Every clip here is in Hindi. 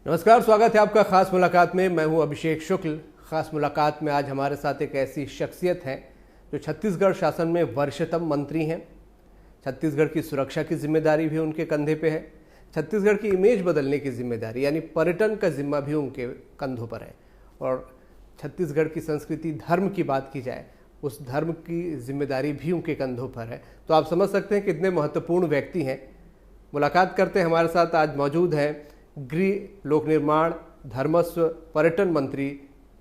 नमस्कार, स्वागत है आपका खास मुलाकात में। मैं हूं अभिषेक शुक्ल। खास मुलाकात में आज हमारे साथ एक ऐसी शख्सियत है जो छत्तीसगढ़ शासन में वरिष्ठतम मंत्री हैं। छत्तीसगढ़ की सुरक्षा की जिम्मेदारी भी उनके कंधे पे है। छत्तीसगढ़ की इमेज बदलने की जिम्मेदारी यानी पर्यटन का जिम्मा भी उनके कंधों पर है। और छत्तीसगढ़ की संस्कृति, धर्म की बात की जाए, उस धर्म की जिम्मेदारी भी उनके कंधों पर है। तो आप समझ सकते हैं कितने महत्वपूर्ण व्यक्ति हैं। मुलाकात करते हैं, हमारे साथ आज मौजूद हैं गृह, लोक निर्माण, धर्मस्व, पर्यटन मंत्री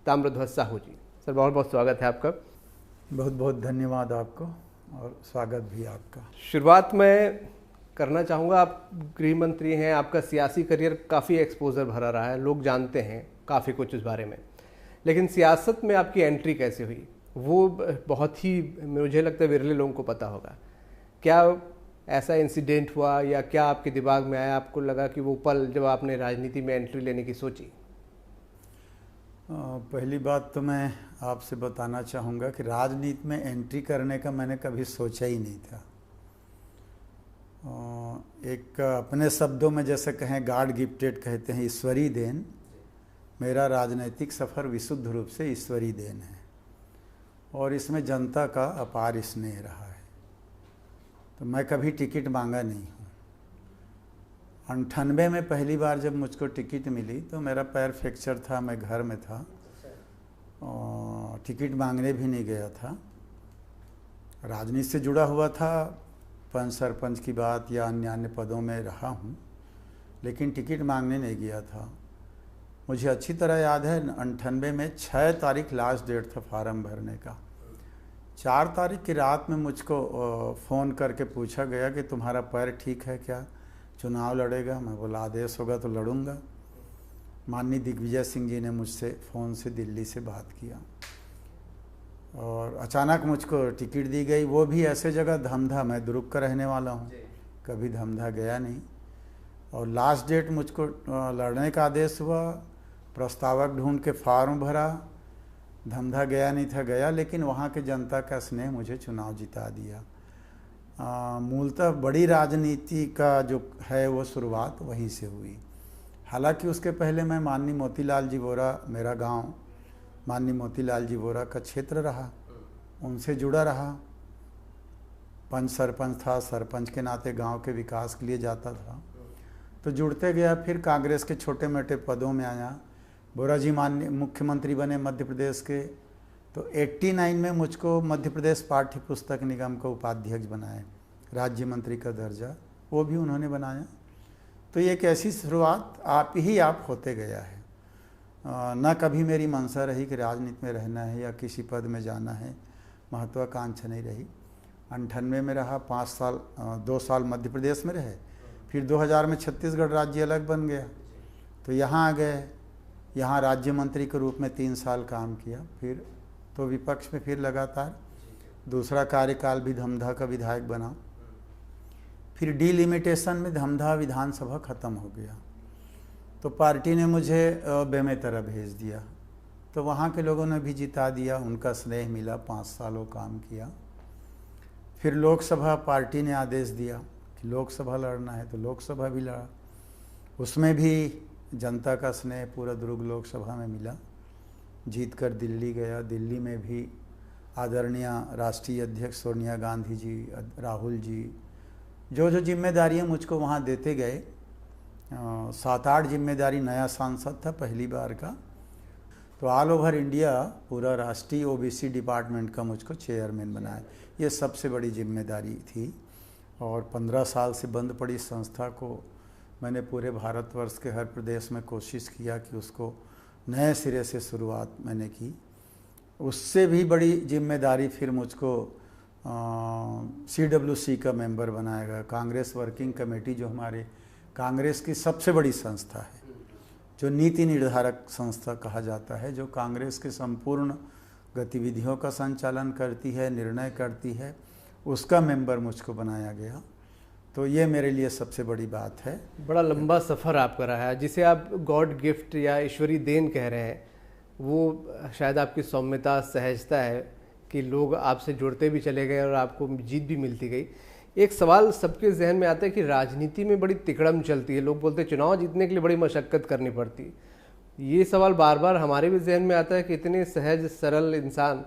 ताम्रध्वज साहू जी। सर, बहुत बहुत स्वागत है आपका। बहुत बहुत धन्यवाद आपको और स्वागत भी आपका। शुरुआत में करना चाहूँगा, आप गृह मंत्री हैं, आपका सियासी करियर काफ़ी एक्सपोजर भरा रहा है, लोग जानते हैं काफ़ी कुछ इस बारे में। लेकिन सियासत में आपकी एंट्री कैसे हुई वो बहुत ही, मुझे लगता है, विरले लोगों को पता होगा। क्या ऐसा इंसिडेंट हुआ या क्या आपके दिमाग में आया, आपको लगा कि वो पल जब आपने राजनीति में एंट्री लेने की सोची? पहली बात तो मैं आपसे बताना चाहूँगा कि राजनीति में एंट्री करने का मैंने कभी सोचा ही नहीं था। एक अपने शब्दों में जैसे कहें, गॉड गिफ्टेड कहते हैं, ईश्वरी देन। मेरा राजनीतिक सफ़र विशुद्ध रूप से ईश्वरी देन है और इसमें जनता का अपार स्नेह रहा है। तो मैं कभी टिकट मांगा नहीं हूँ। 98 में पहली बार जब मुझको टिकट मिली तो मेरा पैर फ्रैक्चर था, मैं घर में था और टिकट मांगने भी नहीं गया था। राजनीति से जुड़ा हुआ था, पंच सरपंच की बात या अन्य अन्य पदों में रहा हूँ, लेकिन टिकट मांगने नहीं गया था। मुझे अच्छी तरह याद है 98 में 6 तारीख लास्ट डेट था फार्म भरने का। 4 तारीख की रात में मुझको फ़ोन करके पूछा गया कि तुम्हारा पैर ठीक है क्या, चुनाव लड़ेगा? मैं बोला आदेश होगा तो लड़ूंगा। माननीय दिग्विजय सिंह जी ने मुझसे फ़ोन से दिल्ली से बात किया और अचानक मुझको टिकट दी गई, वो भी ऐसे जगह धमधा। मैं दुर्ग का रहने वाला हूँ, कभी धमधा गया नहीं। और लास्ट डेट मुझको लड़ने का आदेश हुआ, प्रस्तावक ढूंढ के फॉर्म भरा, धमधा गया नहीं था, गया, लेकिन वहाँ के जनता का स्नेह मुझे चुनाव जिता दिया। मूलतः बड़ी राजनीति का जो है वो शुरुआत वहीं से हुई। हालांकि उसके पहले मैं माननीय मोतीलाल जी वोरा, मेरा गांव माननीय मोतीलाल जी वोरा का क्षेत्र रहा, उनसे जुड़ा रहा। पंच सरपंच था, सरपंच के नाते गांव के विकास के लिए जाता था, तो जुड़ते गया। फिर कांग्रेस के छोटे मोटे पदों में आया। वोरा जी माननीय मुख्यमंत्री बने मध्य प्रदेश के, तो 89 में मुझको मध्य प्रदेश पाठ्य पुस्तक निगम का उपाध्यक्ष बनाए, राज्य मंत्री का दर्जा वो भी उन्होंने बनाया। तो ये एक ऐसी शुरुआत आप होते गया है। न कभी मेरी मंशा रही कि राजनीति में रहना है या किसी पद में जाना है, महत्वाकांक्षा नहीं रही। 98 में रहा, 5 साल, 2 साल मध्य प्रदेश में रहे। फिर 2000 में छत्तीसगढ़ राज्य अलग बन गया, तो यहाँ आ गए। यहाँ राज्य मंत्री के रूप में 3 साल काम किया। फिर तो विपक्ष में फिर लगातार दूसरा कार्यकाल भी धमधा का विधायक बना। फिर डिलिमिटेशन में धमधा विधानसभा ख़त्म हो गया, तो पार्टी ने मुझे बेमेतरा भेज दिया। तो वहाँ के लोगों ने भी जिता दिया, उनका स्नेह मिला, 5 सालों काम किया। फिर लोकसभा पार्टी ने आदेश दिया कि लोकसभा लड़ना है, तो लोकसभा भी लड़ा। उसमें भी जनता का स्नेह पूरा दुर्ग लोकसभा में मिला, जीतकर दिल्ली गया। दिल्ली में भी आदरणीय राष्ट्रीय अध्यक्ष सोनिया गांधी जी, राहुल जी, जो जो जिम्मेदारियां मुझको वहाँ देते गए, 7-8 जिम्मेदारी। नया सांसद था पहली बार का, तो ऑल ओवर इंडिया पूरा राष्ट्रीय ओबीसी डिपार्टमेंट का मुझको चेयरमैन बनाया। ये सबसे बड़ी जिम्मेदारी थी। और 15 साल से बंद पड़ी संस्था को मैंने पूरे भारतवर्ष के हर प्रदेश में कोशिश किया कि उसको नए सिरे से शुरुआत मैंने की। उससे भी बड़ी जिम्मेदारी फिर मुझको CWC का मेंबर बनाया गया। कांग्रेस वर्किंग कमेटी, जो हमारे कांग्रेस की सबसे बड़ी संस्था है, जो नीति निर्धारक संस्था कहा जाता है, जो कांग्रेस के संपूर्ण गतिविधियों का संचालन करती है, निर्णय करती है, उसका मेंबर मुझको बनाया गया। तो ये मेरे लिए सबसे बड़ी बात है। बड़ा लंबा सफ़र आपका रहा है, जिसे आप गॉड गिफ्ट या ईश्वरी देन कह रहे हैं। वो शायद आपकी सौम्यता, सहजता है कि लोग आपसे जुड़ते भी चले गए और आपको जीत भी मिलती गई। एक सवाल सबके जहन में आता है कि राजनीति में बड़ी तिकड़म चलती है, लोग बोलते हैं चुनाव जीतने के लिए बड़ी मशक्कत करनी पड़ती है। ये सवाल बार बार हमारे भी जहन में आता है कि इतने सहज सरल इंसान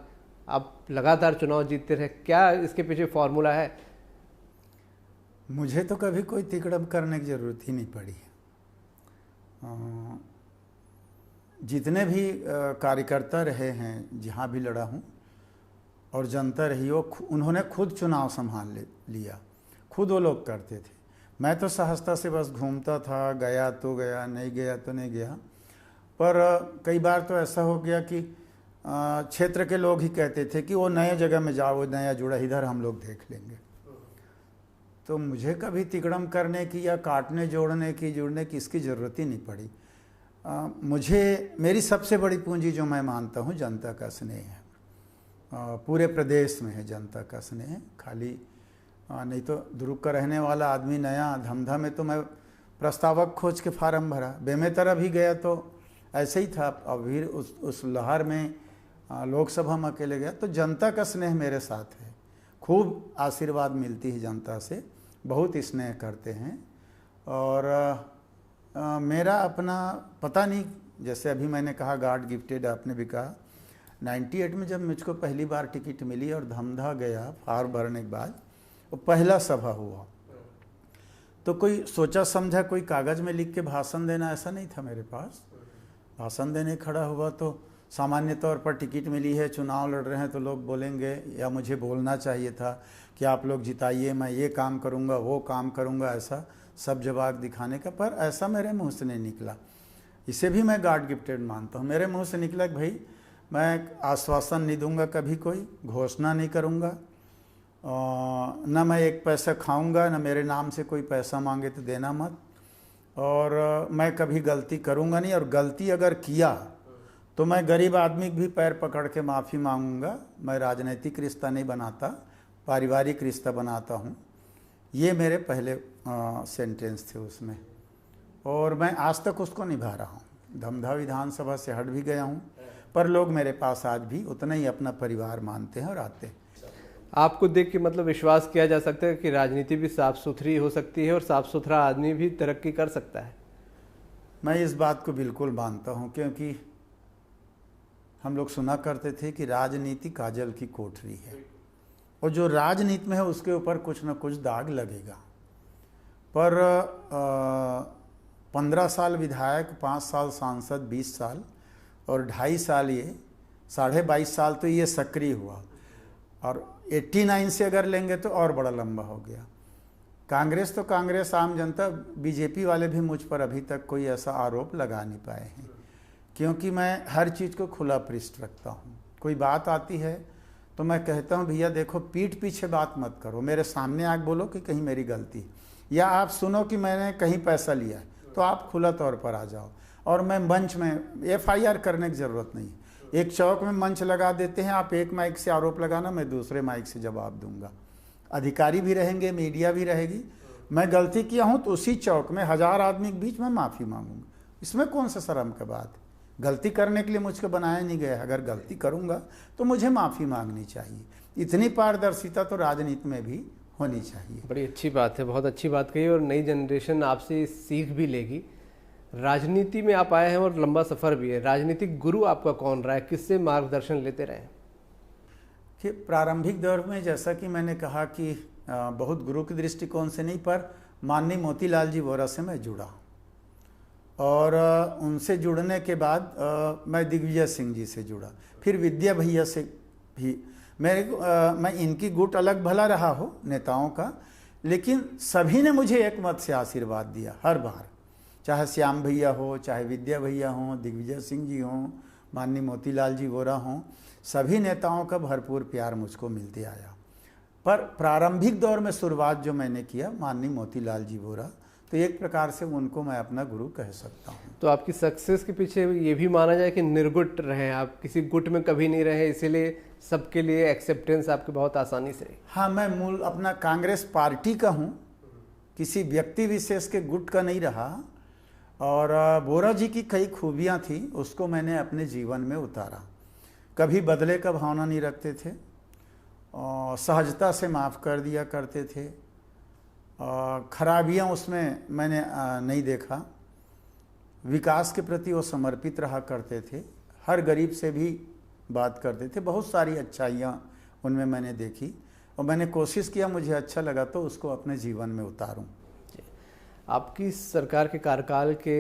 आप लगातार चुनाव जीतते रहे, क्या इसके पीछे फॉर्मूला है? मुझे तो कभी कोई तिकड़म करने की ज़रूरत ही नहीं पड़ी। जितने भी कार्यकर्ता रहे हैं, जहाँ भी लड़ा हूँ, और जनता रही हो, उन्होंने खुद चुनाव संभाल लिया, खुद वो लोग करते थे। मैं तो सहजता से बस घूमता था, गया तो गया, नहीं गया तो नहीं गया। पर कई बार तो ऐसा हो गया कि क्षेत्र के लोग ही कहते थे कि वो नए जगह में जाओ, वो नया जुड़ा, इधर हम लोग देख लेंगे। तो मुझे कभी तिकड़म करने की या काटने जोड़ने की जुड़ने की इसकी ज़रूरत ही नहीं पड़ी। मुझे मेरी सबसे बड़ी पूंजी जो मैं मानता हूँ जनता का स्नेह है। पूरे प्रदेश में है जनता का स्नेह, खाली नहीं तो दुर्ग का रहने वाला आदमी नया धमधा में तो मैं प्रस्तावक खोज के फार्म भरा, बेमेतरा भी गया तो ऐसे ही था। अभी उस लहर में लोकसभा में अकेले गया। तो जनता का स्नेह मेरे साथ है, खूब आशीर्वाद मिलती है जनता से, बहुत स्नेह करते हैं। और मेरा अपना पता नहीं, जैसे अभी मैंने कहा गॉड गिफ्टेड, आपने भी कहा, 98 में जब मुझको पहली बार टिकट मिली और धमधा गया फार्म भरने के बाद, वो पहला सभा हुआ, तो कोई सोचा समझा कोई कागज़ में लिख के भाषण देना ऐसा नहीं था मेरे पास। भाषण देने खड़ा हुआ तो सामान्य तौर पर टिकट मिली है, चुनाव लड़ रहे हैं, तो लोग बोलेंगे, या मुझे बोलना चाहिए था कि आप लोग जिताइए, मैं ये काम करूँगा, वो काम करूँगा, ऐसा सब जवाब दिखाने का। पर ऐसा मेरे मुँह से नहीं निकला। इसे भी मैं गॉड गिफ्टेड मानता हूँ। मेरे मुँह से निकला कि भाई मैं आश्वासन नहीं दूंगा, कभी कोई घोषणा नहीं करूंगा, न मैं एक पैसा खाऊंगा, न मेरे नाम से कोई पैसा मांगे तो देना मत, और मैं कभी गलती करूंगा नहीं, और गलती अगर किया तो मैं गरीब आदमी भी पैर पकड़ के माफ़ी मांगूंगा। मैं राजनीतिक रिश्ता नहीं बनाता, पारिवारिक रिश्ता बनाता हूँ। ये मेरे पहले सेंटेंस थे उसमें, और मैं आज तक उसको निभा रहा हूँ। धमधा विधानसभा से हट भी गया हूँ, पर लोग मेरे पास आज भी उतना ही अपना परिवार मानते हैं और आते हैं। आपको देख के मतलब विश्वास किया जा सकता है कि राजनीति भी साफ सुथरी हो सकती है और साफ सुथरा आदमी भी तरक्की कर सकता है? मैं इस बात को बिल्कुल मानता हूँ, क्योंकि हम लोग सुना करते थे कि राजनीति काजल की कोठरी है, और जो राजनीति में है उसके ऊपर कुछ न कुछ दाग लगेगा। पर 15 साल विधायक, 5 साल सांसद, 20 साल और 2.5 साल ये 22.5 साल तो ये सक्रिय हुआ, और 89 से अगर लेंगे तो और बड़ा लंबा हो गया। कांग्रेस तो कांग्रेस, आम जनता, बीजेपी वाले भी मुझ पर अभी तक कोई ऐसा आरोप लगा नहीं पाए हैं, क्योंकि मैं हर चीज़ को खुला पृष्ठ रखता हूँ। कोई बात आती है तो मैं कहता हूँ भैया देखो, पीठ पीछे बात मत करो, मेरे सामने आके बोलो कि कहीं मेरी गलती है, या आप सुनो कि मैंने कहीं पैसा लिया है तो आप खुला तौर पर आ जाओ। और मैं मंच में FIR करने की ज़रूरत नहीं। एक चौक में मंच लगा देते हैं, आप एक माइक से आरोप लगाना, मैं दूसरे माइक से जवाब दूंगा। अधिकारी भी रहेंगे, मीडिया भी रहेगी। मैं गलती किया हूँ तो उसी चौक में 1000 आदमी के बीच में माफ़ी मांगूंगा। इसमें कौन सा शर्म का बात है? गलती करने के लिए मुझको बनाया नहीं गया। अगर गलती करूँगा तो मुझे माफ़ी मांगनी चाहिए। इतनी पारदर्शिता तो राजनीति में भी होनी चाहिए। बड़ी अच्छी बात है, बहुत अच्छी बात कही, और नई जनरेशन आपसे सीख भी लेगी। राजनीति में आप आए हैं और लंबा सफ़र भी है। राजनीतिक गुरु आपका कौन रहा है, किससे मार्गदर्शन लेते रहे? कि प्रारंभिक दौर में जैसा कि मैंने कहा कि बहुत गुरु के दृष्टिकोण से नहीं, पर माननीय मोतीलाल जी वोरा से मैं जुड़ा, और उनसे जुड़ने के बाद मैं दिग्विजय सिंह जी से जुड़ा, फिर विद्या भैया से भी। मैं इनकी गुट अलग भला रहा हो नेताओं का, लेकिन सभी ने मुझे एक मत से आशीर्वाद दिया हर बार, चाहे श्याम भैया हो, चाहे विद्या भैया हों, दिग्विजय सिंह जी हों, माननीय मोतीलाल जी वोरा हों, सभी नेताओं का भरपूर प्यार मुझको मिलते आया। पर प्रारंभिक दौर में शुरुआत जो मैंने किया माननीय मोतीलाल जी वोरा, तो एक प्रकार से उनको मैं अपना गुरु कह सकता हूँ। तो आपकी सक्सेस के पीछे ये भी माना जाए कि निर्गुट रहे, आप किसी गुट में कभी नहीं रहे, इसीलिए सबके लिए एक्सेप्टेंस आपकी बहुत आसानी से रही? हाँ, मैं मूल अपना कांग्रेस पार्टी का हूँ, किसी व्यक्ति विशेष के गुट का नहीं रहा। और वोरा जी की कई खूबियाँ थी, उसको मैंने अपने जीवन में उतारा। कभी बदले का भावना नहीं रखते थे, और सहजता से माफ़ कर दिया करते थे, खराबियां उसमें मैंने नहीं देखा। विकास के प्रति वो समर्पित रहा करते थे, हर गरीब से भी बात करते थे, बहुत सारी अच्छाइयाँ उनमें मैंने देखी और मैंने कोशिश किया, मुझे अच्छा लगा तो उसको अपने जीवन में उतारूं। आपकी सरकार के कार्यकाल के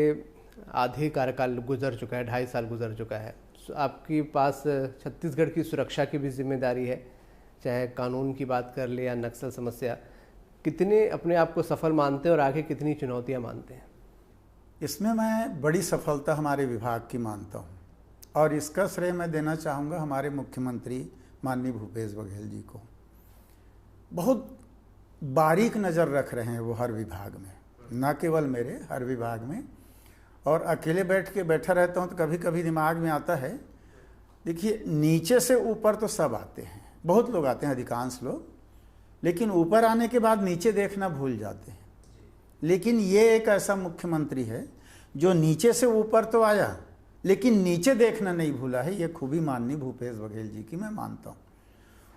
आधे कार्यकाल गुजर चुका है, 2.5 साल गुजर चुका है। आपके पास छत्तीसगढ़ की सुरक्षा की भी जिम्मेदारी है, चाहे कानून की बात कर ले या नक्सल समस्या। कितने अपने आप को सफल मानते हैं और आगे कितनी चुनौतियां मानते हैं? इसमें मैं बड़ी सफलता हमारे विभाग की मानता हूँ और इसका श्रेय मैं देना चाहूँगा हमारे मुख्यमंत्री माननीय भूपेश बघेल जी को। बहुत बारीक नज़र रख रहे हैं वो हर विभाग में, न केवल मेरे, हर विभाग में। और अकेले बैठा रहता हूँ तो कभी कभी दिमाग में आता है, देखिए नीचे से ऊपर तो सब आते हैं, बहुत लोग आते हैं, अधिकांश लोग, लेकिन ऊपर आने के बाद नीचे देखना भूल जाते हैं। लेकिन ये एक ऐसा मुख्यमंत्री है जो नीचे से ऊपर तो आया लेकिन नीचे देखना नहीं भूला है। ये खूबी माननीय भूपेश बघेल जी की मैं मानता हूँ।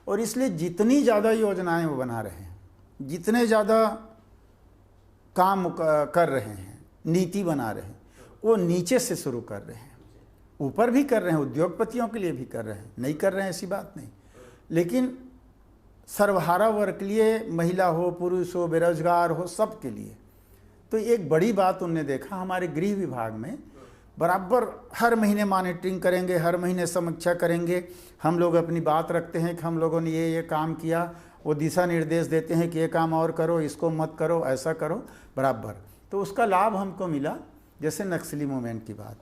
और इसलिए जितनी ज़्यादा योजनाएं वो बना रहे हैं, जितने ज़्यादा काम कर रहे हैं, नीति बना रहे हैं, वो नीचे से शुरू कर रहे हैं। ऊपर भी कर रहे हैं, उद्योगपतियों के लिए भी कर रहे हैं, नहीं कर रहे हैं ऐसी बात नहीं, लेकिन सर्वहारा वर्ग के लिए, महिला हो, पुरुष हो, बेरोजगार हो, सबके लिए। तो एक बड़ी बात उनने देखा, हमारे गृह विभाग में बराबर हर महीने मॉनिटरिंग करेंगे, हर महीने समीक्षा करेंगे। हम लोग अपनी बात रखते हैं कि हम लोगों ने ये काम किया, वो दिशा निर्देश देते हैं कि ये काम और करो, इसको मत करो, ऐसा करो, बराबर। तो उसका लाभ हमको मिला। जैसे नक्सली मूवमेंट की बात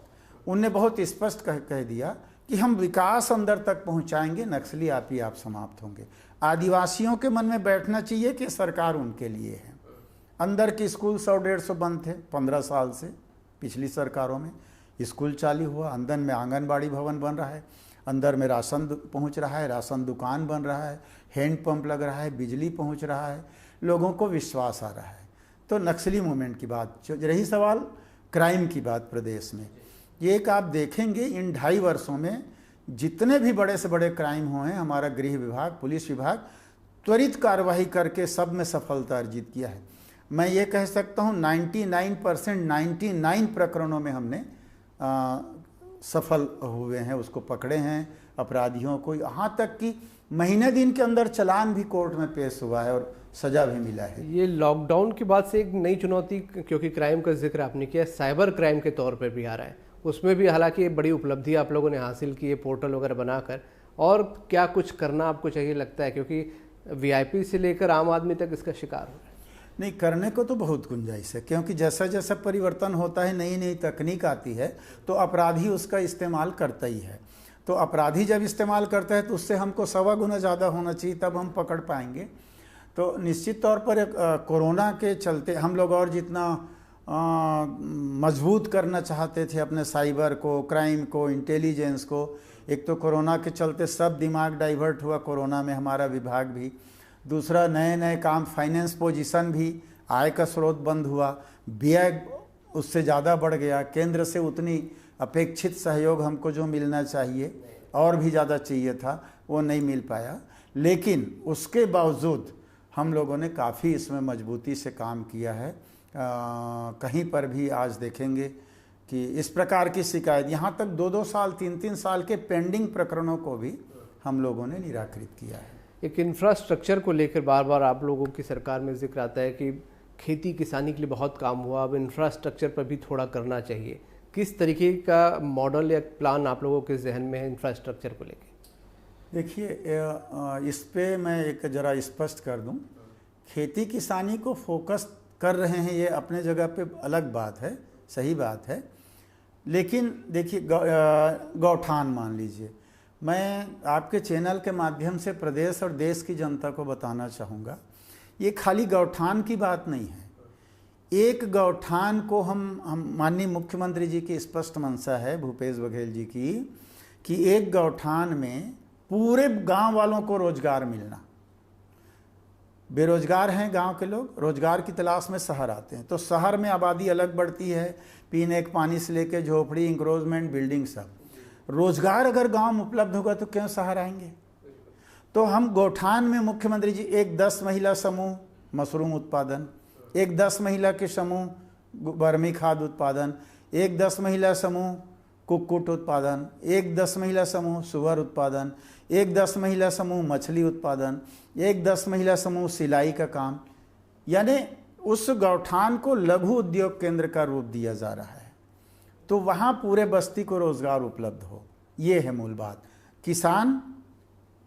उनने बहुत स्पष्ट कह दिया कि हम विकास अंदर तक पहुंचाएंगे, नक्सली आप ही आप समाप्त होंगे। आदिवासियों के मन में बैठना चाहिए कि सरकार उनके लिए है। अंदर के स्कूल 100-150 बंद थे 15 साल से, पिछली सरकारों में स्कूल चालू हुआ, अंदर में आंगनबाड़ी भवन बन रहा है, अंदर में राशन पहुंच रहा है, राशन दुकान बन रहा है, हैंडपंप लग रहा है, बिजली पहुंच रहा है, लोगों को विश्वास आ रहा है। तो नक्सली मूवमेंट की बात, रही सवाल क्राइम की बात प्रदेश में, ये एक आप देखेंगे इन 2.5 वर्षों में जितने भी बड़े से बड़े क्राइम हुए हैं, हमारा गृह विभाग, पुलिस विभाग त्वरित कार्रवाई करके सब में सफलता अर्जित किया है। मैं ये कह सकता हूँ 99% 99 प्रकरणों में हमने सफल हुए हैं, उसको पकड़े हैं अपराधियों को। यहाँ तक कि महीने दिन के अंदर चालान भी कोर्ट में पेश हुआ है और सजा भी मिला है। ये लॉकडाउन के बाद से एक नई चुनौती, क्योंकि क्राइम का जिक्र आपने किया, साइबर क्राइम के तौर पर भी आ रहा है। उसमें भी हालांकि बड़ी उपलब्धि आप लोगों ने हासिल की है, पोर्टल वगैरह बनाकर। और क्या कुछ करना आपको चाहिए लगता है, क्योंकि वीआईपी से लेकर आम आदमी तक इसका शिकार हो रहा है? नहीं, करने को तो बहुत गुंजाइश है, क्योंकि जैसा जैसा परिवर्तन होता है, नई नई तकनीक आती है, तो अपराधी उसका इस्तेमाल करता ही है। तो अपराधी जब इस्तेमाल करता है तो उससे हमको 100 गुना ज़्यादा होना चाहिए, तब हम पकड़ पाएंगे। तो निश्चित तौर पर कोरोना के चलते हम लोग और जितना मजबूत करना चाहते थे अपने साइबर को, क्राइम को, इंटेलिजेंस को, एक तो कोरोना के चलते सब दिमाग डाइवर्ट हुआ कोरोना में, हमारा विभाग भी। दूसरा, नए नए काम, फाइनेंस पोजीशन भी, आय का स्रोत बंद हुआ, व्यय उससे ज़्यादा बढ़ गया, केंद्र से उतनी अपेक्षित सहयोग हमको जो मिलना चाहिए और भी ज़्यादा चाहिए था, वो नहीं मिल पाया। लेकिन उसके बावजूद हम लोगों ने काफ़ी इसमें मजबूती से काम किया है। कहीं पर भी आज देखेंगे कि इस प्रकार की शिकायत, यहाँ तक 2-2 साल 3-3 साल के पेंडिंग प्रकरणों को भी हम लोगों ने निराकृत किया है। एक इंफ्रास्ट्रक्चर को लेकर बार बार आप लोगों की सरकार में जिक्र आता है कि खेती किसानी के लिए बहुत काम हुआ, अब इंफ्रास्ट्रक्चर पर भी थोड़ा करना चाहिए। किस तरीके का मॉडल या प्लान आप लोगों के जहन में है इंफ्रास्ट्रक्चर को लेकर? देखिए, इस पे मैं एक ज़रा स्पष्ट कर दूं, खेती किसानी को फोकस कर रहे हैं, ये अपने जगह पे अलग बात है, सही बात है। लेकिन देखिए, गौठान मान लीजिए, मैं आपके चैनल के माध्यम से प्रदेश और देश की जनता को बताना चाहूँगा, ये खाली गौठान की बात नहीं है। एक गौठान को हम माननीय मुख्यमंत्री जी की स्पष्ट मंशा है, भूपेश बघेल जी की, कि एक गौठान में पूरे गांव वालों को रोजगार मिलना। बेरोजगार हैं गांव के लोग, रोजगार की तलाश में शहर आते हैं, तो शहर में आबादी अलग बढ़ती है, पीने के पानी से लेकर झोपड़ी, इंक्रोचमेंट, बिल्डिंग, सब। रोजगार अगर गांव में उपलब्ध होगा तो क्यों शहर आएंगे? तो हम गौठान में मुख्यमंत्री जी एक 10 महिला समूह मशरूम उत्पादन, एक 10 महिला के समूह वर्मी खाद उत्पादन, एक 10 महिला समूह कुक्कुट उत्पादन, एक 10 महिला समूह सुअर उत्पादन, एक 10 महिला समूह मछली उत्पादन, एक 10 महिला समूह सिलाई का काम। यानी उस गौठान को लघु उद्योग केंद्र का रूप दिया जा रहा है, तो वहाँ पूरे बस्ती को रोजगार उपलब्ध हो। ये है मूल बात, किसान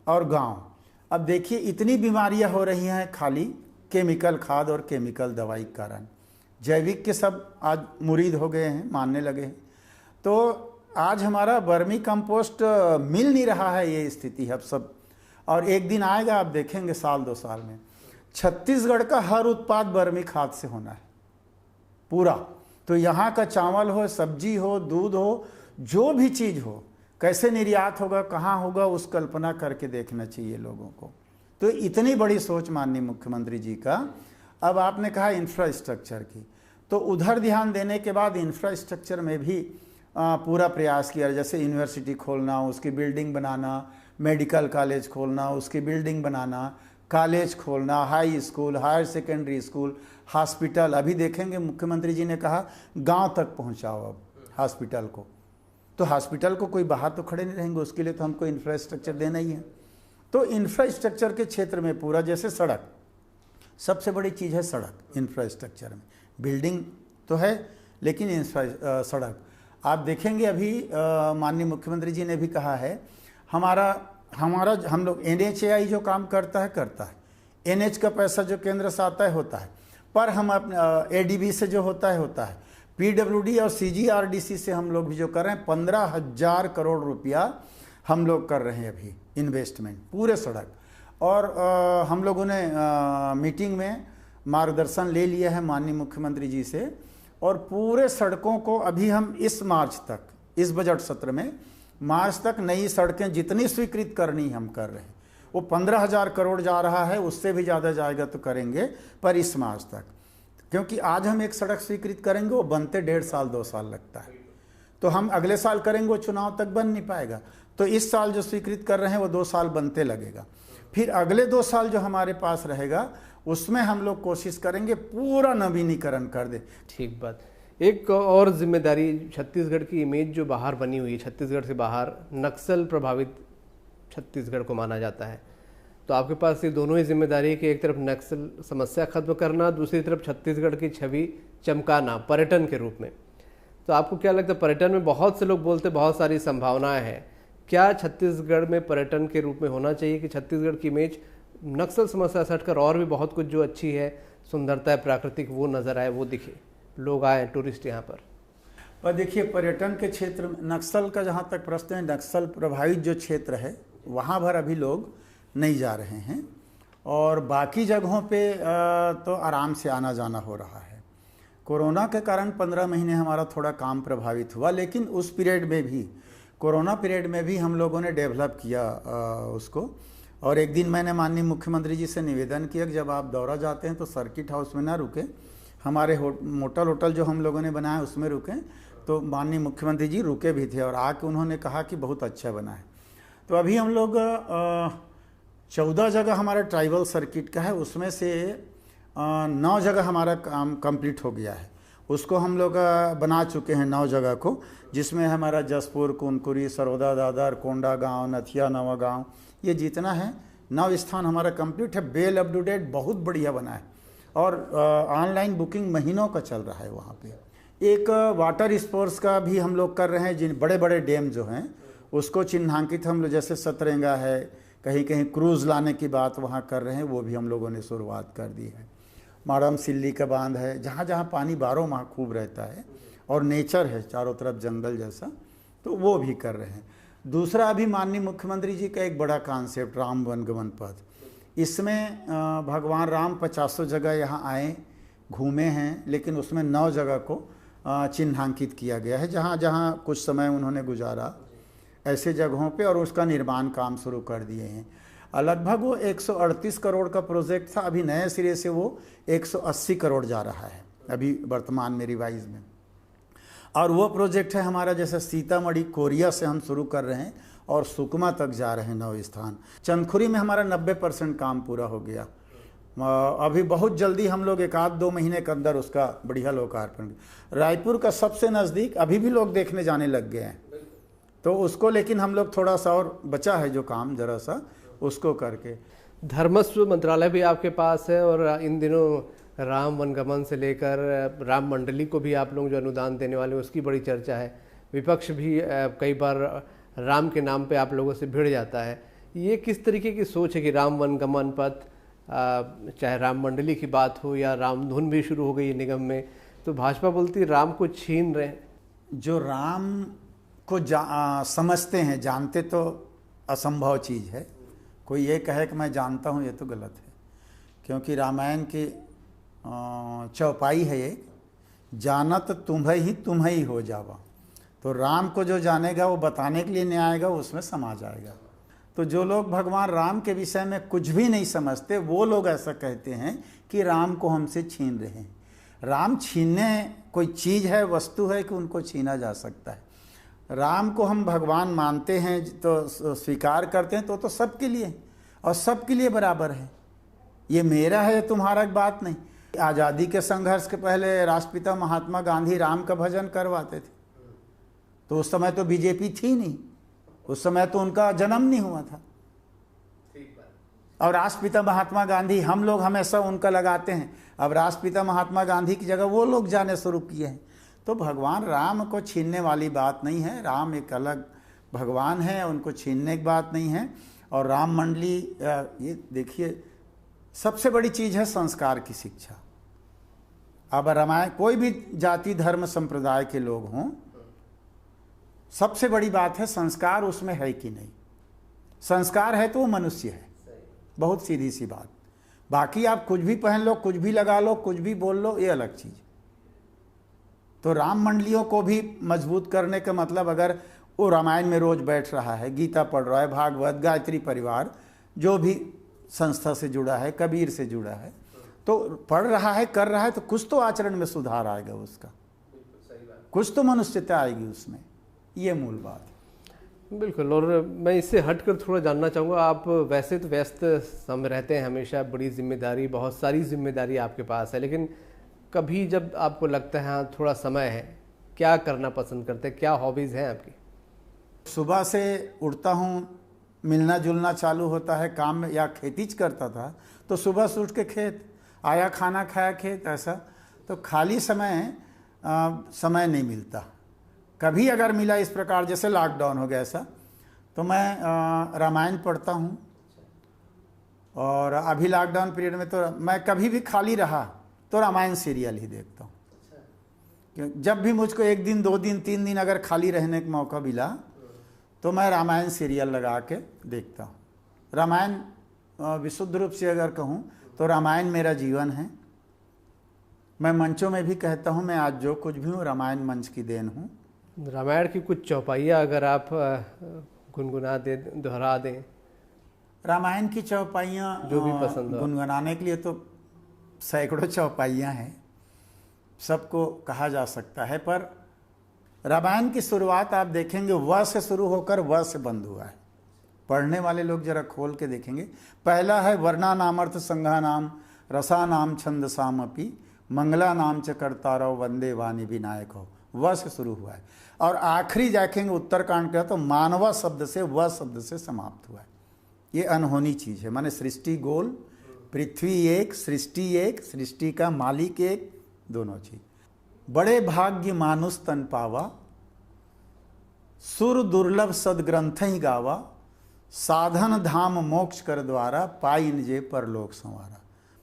और गांव। अब देखिए इतनी बीमारियां हो रही हैं खाली केमिकल खाद और केमिकल दवाई के कारण। जैविक के सब आज मुरीद हो गए हैं, मानने लगे हैं। तो आज हमारा वर्मी कंपोस्ट मिल नहीं रहा है, ये स्थिति है अब सब। और एक दिन आएगा, आप देखेंगे साल 2 साल में छत्तीसगढ़ का हर उत्पाद वर्मी खाद से होना है पूरा। तो यहाँ का चावल हो, सब्जी हो, दूध हो, जो भी चीज़ हो, कैसे निर्यात होगा, कहाँ होगा, उस कल्पना करके देखना चाहिए लोगों को। तो इतनी बड़ी सोच माननीय मुख्यमंत्री जी का। अब आपने कहा इंफ्रास्ट्रक्चर की, तो उधर ध्यान देने के बाद इंफ्रास्ट्रक्चर में भी पूरा प्रयास किया, जैसे यूनिवर्सिटी खोलना, उसकी बिल्डिंग बनाना, मेडिकल कॉलेज खोलना, उसकी बिल्डिंग बनाना, कॉलेज खोलना, high school, higher secondary school, hospital. अभी देखेंगे मुख्यमंत्री जी ने कहा गांव तक पहुंचाओ अब हॉस्पिटल को। तो हॉस्पिटल को कोई बाहर तो खड़े नहीं रहेंगे, उसके लिए तो हमको इंफ्रास्ट्रक्चर देना ही है। तो इंफ्रास्ट्रक्चर के क्षेत्र में पूरा, जैसे सड़क, सबसे बड़ी चीज़ है सड़क। इंफ्रास्ट्रक्चर में बिल्डिंग तो है, लेकिन सड़क आप देखेंगे अभी माननीय मुख्यमंत्री जी ने भी कहा है, हम लोग NHAI जो काम करता है, NH का पैसा जो केंद्र से आता है होता है, पर हम अपने ADB से जो होता है, PWD और CGRDC से हम लोग भी जो कर रहे हैं 15,000 करोड़ रुपया हम लोग कर रहे हैं अभी इन्वेस्टमेंट पूरे सड़क। और हम लोगों ने मीटिंग में मार्गदर्शन ले लिया है माननीय मुख्यमंत्री जी से, और पूरे सड़कों को अभी हम इस मार्च तक, इस बजट सत्र में मार्च तक नई सड़कें जितनी स्वीकृत करनी हम कर रहे हैं। वो 15,000 करोड़ जा रहा है, उससे भी ज़्यादा जाएगा तो करेंगे, पर इस मार्च तक। क्योंकि आज हम एक सड़क स्वीकृत करेंगे, वो बनते 1.5 साल 2 साल लगता है। तो हम अगले साल करेंगे, वो चुनाव तक बन नहीं पाएगा। तो इस साल जो स्वीकृत कर रहे हैं वो 2 साल बनते लगेगा। फिर अगले 2 साल जो हमारे पास रहेगा, उसमें हम लोग कोशिश करेंगे पूरा नवीनीकरण कर दे। ठीक बात। एक और जिम्मेदारी, छत्तीसगढ़ की इमेज जो बाहर बनी हुई है, छत्तीसगढ़ से बाहर नक्सल प्रभावित छत्तीसगढ़ को माना जाता है। तो आपके पास ये दोनों ही जिम्मेदारी है कि एक तरफ नक्सल समस्या खत्म करना, दूसरी तरफ छत्तीसगढ़ की छवि चमकाना पर्यटन के रूप में। तो आपको क्या लगता है, पर्यटन में बहुत से लोग बोलते बहुत सारी संभावनाएं हैं, क्या छत्तीसगढ़ में पर्यटन के रूप में होना चाहिए कि छत्तीसगढ़ की इमेज नक्सल समस्या से हटकर और भी बहुत कुछ जो अच्छी है, सुंदरता है, प्राकृतिक, वो नज़र आए, वो दिखे, लोग आए, टूरिस्ट यहाँ पर देखिए पर्यटन के क्षेत्र में नक्सल का जहाँ तक प्रश्न है, नक्सल प्रभावित जो क्षेत्र है वहाँ भर अभी लोग नहीं जा रहे हैं, और बाकी जगहों पे तो आराम से आना जाना हो रहा है। कोरोना के कारण 15 महीने हमारा थोड़ा काम प्रभावित हुआ, लेकिन उस पीरियड में भी, कोरोना पीरियड में भी हम लोगों ने डेवलप किया उसको। और एक दिन मैंने माननीय मुख्यमंत्री जी से निवेदन किया कि जब आप दौरा जाते हैं तो सर्किट हाउस में ना रुके, हमारे मोटल होटल जो हम लोगों ने बनाया उसमें रुकें। तो माननीय मुख्यमंत्री जी रुके भी थे और आके उन्होंने कहा कि बहुत अच्छा बना है। तो अभी हम लोग 14 जगह हमारा ट्राइबल सर्किट का है, उसमें से 9 जगह हमारा काम कंप्लीट हो गया है। उसको हम लोग बना चुके हैं 9 जगह को, जिसमें हमारा जसपुर, कुनकुरी, सरोदा, दादर, कोंडा गांव, नथिया, नवा गांव, ये जितना है 9 स्थान हमारा कंप्लीट है। बेल अप टू डेट बहुत बढ़िया बना है, और ऑनलाइन बुकिंग महीनों का चल रहा है वहाँ पे। एक वाटर स्पोर्ट्स का भी हम लोग कर रहे हैं, जिन बड़े बड़े डैम जो हैं उसको चिन्हांकित हम लोग, जैसे सतरेंगा है, कहीं कहीं क्रूज़ लाने की बात वहाँ कर रहे हैं, वो भी हम लोगों ने शुरुआत कर दी है। माड़म सिल्ली का बांध है, जहाँ जहाँ पानी 12 माह खूब रहता है और नेचर है चारों तरफ जंगल जैसा, तो वो भी कर रहे हैं। दूसरा अभी माननीय मुख्यमंत्री जी का एक बड़ा कॉन्सेप्ट राम वनगमन पथ, इसमें भगवान राम 50 जगह यहाँ आए, घूमे हैं, लेकिन उसमें 9 जगह को चिन्हांकित किया गया है, जहाँ जहाँ कुछ समय उन्होंने गुजारा ऐसे जगहों पे, और उसका निर्माण काम शुरू कर दिए हैं। लगभग वो 138 करोड़ का प्रोजेक्ट था, अभी नए सिरे से वो 180 करोड़ जा रहा है अभी वर्तमान में रिवाइज में। और वो प्रोजेक्ट है हमारा, जैसे सीतामढ़ी कोरिया से हम शुरू कर रहे हैं और सुकमा तक जा रहे हैं 9 स्थान। चंदखुरी में हमारा 90% काम पूरा हो गया, अभी बहुत जल्दी हम लोग 1-2 महीने के अंदर उसका बढ़िया लोकार्पण। रायपुर का सबसे नज़दीक अभी भी लोग देखने जाने लग गए हैं, तो उसको लेकिन हम लोग थोड़ा सा और बचा है जो काम जरा सा उसको करके। धर्मस्व मंत्रालय भी आपके पास है और इन दिनों राम वनगमन से लेकर राम मंडली को भी आप लोग जो अनुदान देने वाले हैं उसकी बड़ी चर्चा है। विपक्ष भी कई बार राम के नाम पे आप लोगों से भिड़ जाता है। ये किस तरीके की सोच है कि राम वनगमन पथ, चाहे राम मंडली की बात हो या राम धुन भी शुरू हो गई है निगम में, तो भाजपा बोलती है राम को छीन रहे हैं। जो राम को समझते हैं, जानते तो असंभव चीज़ है। कोई ये कहे कि मैं जानता हूँ, ये तो गलत है, क्योंकि रामायण की चौपाई है ये, जानत तुम्हें ही हो जावा। तो राम को जो जानेगा वो बताने के लिए नहीं आएगा, उसमें समा जाएगा। तो जो लोग भगवान राम के विषय में कुछ भी नहीं समझते वो लोग ऐसा कहते हैं कि राम को हमसे छीन रहे हैं। राम छीनने कोई चीज़ है, वस्तु है कि उनको छीना जा सकता है। राम को हम भगवान मानते हैं तो स्वीकार करते हैं तो सबके लिए और सबके लिए बराबर है। ये मेरा है, तुम्हारा एक बात नहीं। आज़ादी के संघर्ष के पहले राष्ट्रपिता महात्मा गांधी राम का भजन करवाते थे, तो उस समय तो बीजेपी थी नहीं, उस समय तो उनका जन्म नहीं हुआ था। और राष्ट्रपिता महात्मा गांधी हम लोग हमेशा उनका लगाते हैं, अब राष्ट्रपिता महात्मा गांधी की जगह वो लोग जाने शुरू किए हैं। तो भगवान राम को छीनने वाली बात नहीं है, राम एक अलग भगवान है, उनको छीनने की बात नहीं है। और राम मंडली, ये देखिए सबसे बड़ी चीज़ है संस्कार की शिक्षा। अब रामायण, कोई भी जाति धर्म संप्रदाय के लोग हों, सबसे बड़ी बात है संस्कार उसमें है कि नहीं। संस्कार है तो वो मनुष्य है, बहुत सीधी सी बात। बाकी आप कुछ भी पहन लो, कुछ भी लगा लो, कुछ भी बोल लो, ये अलग चीज़। तो राम मंडलियों को भी मजबूत करने का मतलब, अगर वो रामायण में रोज बैठ रहा है, गीता पढ़ रहा है, भागवत, गायत्री परिवार जो भी संस्था से जुड़ा है, कबीर से जुड़ा है, तो पढ़ रहा है, कर रहा है, तो कुछ तो आचरण में सुधार आएगा उसका, कुछ तो मनुष्यता आएगी उसमें। ये मूल बात है। बिल्कुल। और मैं इससे हटकर थोड़ा जानना चाहूँगा, आप वैसे तो व्यस्त समय रहते हैं, हमेशा बड़ी जिम्मेदारी, बहुत सारी जिम्मेदारी आपके पास है, लेकिन कभी जब आपको लगता है हाँ थोड़ा समय है, क्या करना पसंद करते हैं, क्या हॉबीज़ हैं आपकी? सुबह से उठता हूँ, मिलना जुलना चालू होता है काम में, या खेतीच करता था तो सुबह से उठ के खेत आया, खाना खाया, खेत, ऐसा। तो खाली समय नहीं मिलता। कभी अगर मिला इस प्रकार, जैसे लॉकडाउन हो गया ऐसा, तो मैं रामायण पढ़ता हूँ। और अभी लॉकडाउन पीरियड में तो मैं कभी भी खाली रहा तो रामायण सीरियल ही देखता हूँ। जब भी मुझको 1 दिन 2 दिन 3 दिन अगर खाली रहने का मौका मिला तो मैं रामायण सीरियल लगा के देखता हूँ। रामायण विशुद्ध रूप से अगर कहूँ तो रामायण मेरा जीवन है। मैं मंचों में भी कहता हूँ, मैं आज जो कुछ भी हूँ रामायण मंच की देन हूँ। रामायण की कुछ चौपाइयाँ अगर आप गुनगुना दें, दोहरा दें। रामायण की चौपाइयाँ जो भी पसंद हो। गुनगुनाने के लिए तो सैकड़ों चौपाइयाँ हैं, सबको कहा जा सकता है, पर रामायण की शुरुआत आप देखेंगे व से शुरू होकर व से बंद हुआ है। पढ़ने वाले लोग जरा खोल के देखेंगे। पहला है वर्णा नामर्थ संघा नाम रसा नाम छंद सामपि मंगला नाम च कर्तारव वंदे वाणी विनायक हो, व से शुरू हुआ है। और आखिरी देखेंगे उत्तरकांड का तो मानवा शब्द से व शब्द से समाप्त हुआ है। ये अनहोनी चीज़ है, माने सृष्टि गोल, पृथ्वी एक, सृष्टि का मालिक एक, दोनों चीज। बड़े भाग्य मानुष तन पावा, सुर दुर्लभ सदग्रंथ ही गावा, साधन धाम मोक्ष कर द्वारा, पाई निजे परलोक संवारा।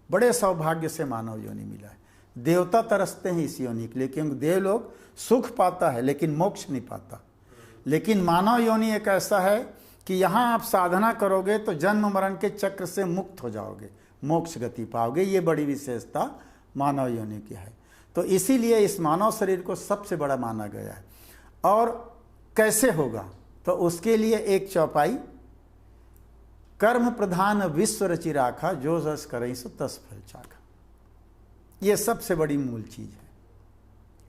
बड़े सौभाग्य से मानव योनि मिला है। देवता तरसते हैं इस योनि के लिए, क्योंकि देव लोग सुख पाता है लेकिन मोक्ष नहीं पाता। लेकिन मानव योनि एक ऐसा है कि यहाँ आप साधना करोगे तो जन्म मरण के चक्र से मुक्त हो जाओगे, मोक्ष गति पाओगे। ये बड़ी विशेषता मानव योनि की है। तो इसीलिए इस मानव शरीर को सबसे बड़ा माना गया है। और कैसे होगा, तो उसके लिए एक चौपाई, कर्म प्रधान विश्व रचि राखा, जो जस करई सो तस फल चाखा। ये सबसे बड़ी मूल चीज है,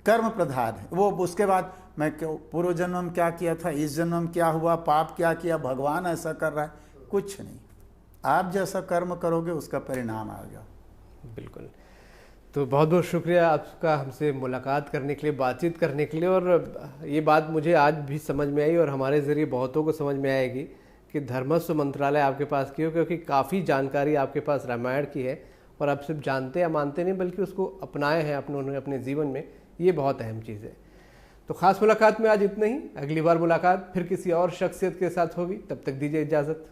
कर्म प्रधान है वो। उसके बाद मैं पूर्व जन्म में क्या किया था, इस जन्म में क्या हुआ, पाप क्या किया, भगवान ऐसा कर रहा है, कुछ नहीं। आप जैसा कर्म करोगे उसका परिणाम आएगा। बिल्कुल। तो बहुत बहुत शुक्रिया आपका हमसे मुलाकात करने के लिए, बातचीत करने के लिए। और ये बात मुझे आज भी समझ में आई और हमारे ज़रिए बहुतों को समझ में आएगी कि धर्मस्व मंत्रालय आपके पास क्यों, क्योंकि काफ़ी जानकारी आपके पास रामायण की है और आप सिर्फ जानते या मानते नहीं बल्कि उसको अपनाए हैं उन्होंने अपने जीवन में। ये बहुत अहम चीज़ है। तो ख़ास मुलाकात में आज इतना ही। अगली बार मुलाकात फिर किसी और शख्सियत के साथ होगी। तब तक दीजिए इजाज़त।